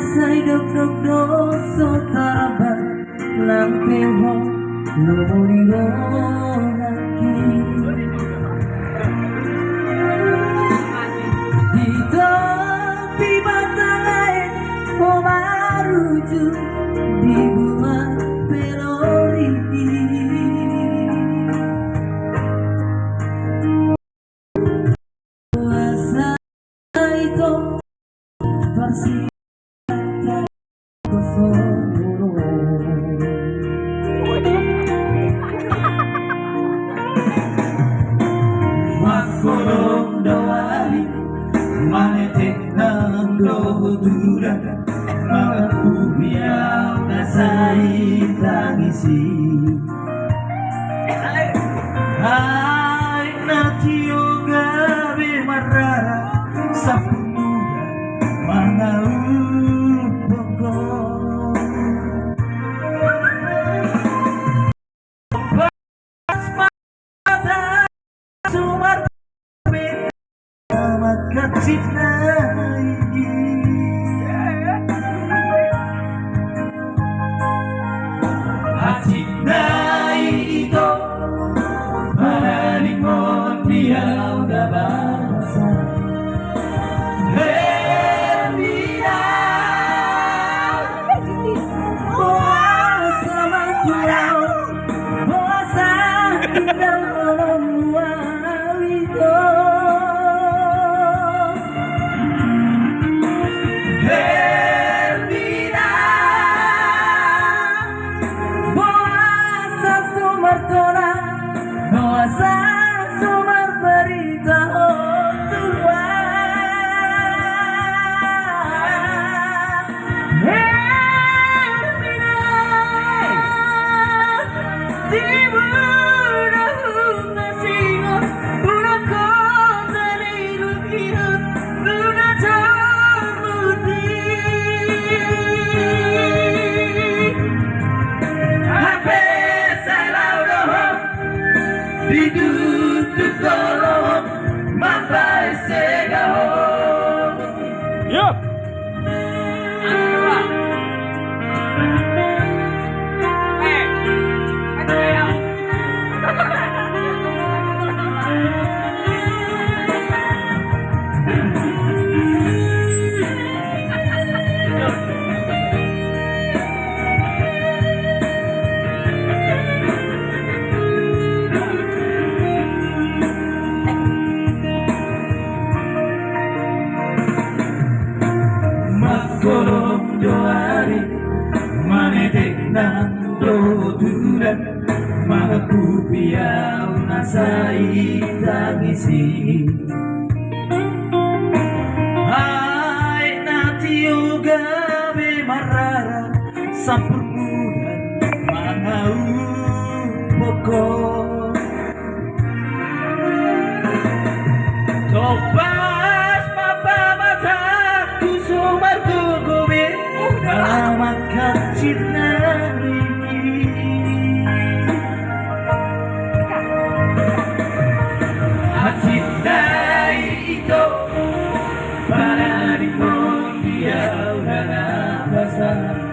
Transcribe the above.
say dok dok dok so taraba lang peho lumuriro lagi dito pibatalay maruju di buah pelori puasa itu versi Makolong dawali manetek ng dohudura mga kubiyaw na sa itangisi ay natiyo gabi marara sa pumuga mga upogo Kacit na hati na ito Maraling mo diyaw na basa Hermina Buasa magkulaw Buasa ng alam ito Nuasa sumber berita tua Hermina Tibuda hunga singon Una kota lilukiran Luna tamuti Hape salau dohong Ditutup tolong Mampai segahong Yuk. Kolong doari manetek ng doduran mga kupiyaw na sa itangisi ay natiyo gabi marara sa permudan mga upoko Topas mapamata kusumar Amat kacit nari Hati dari itu Pada di pon dia udah basah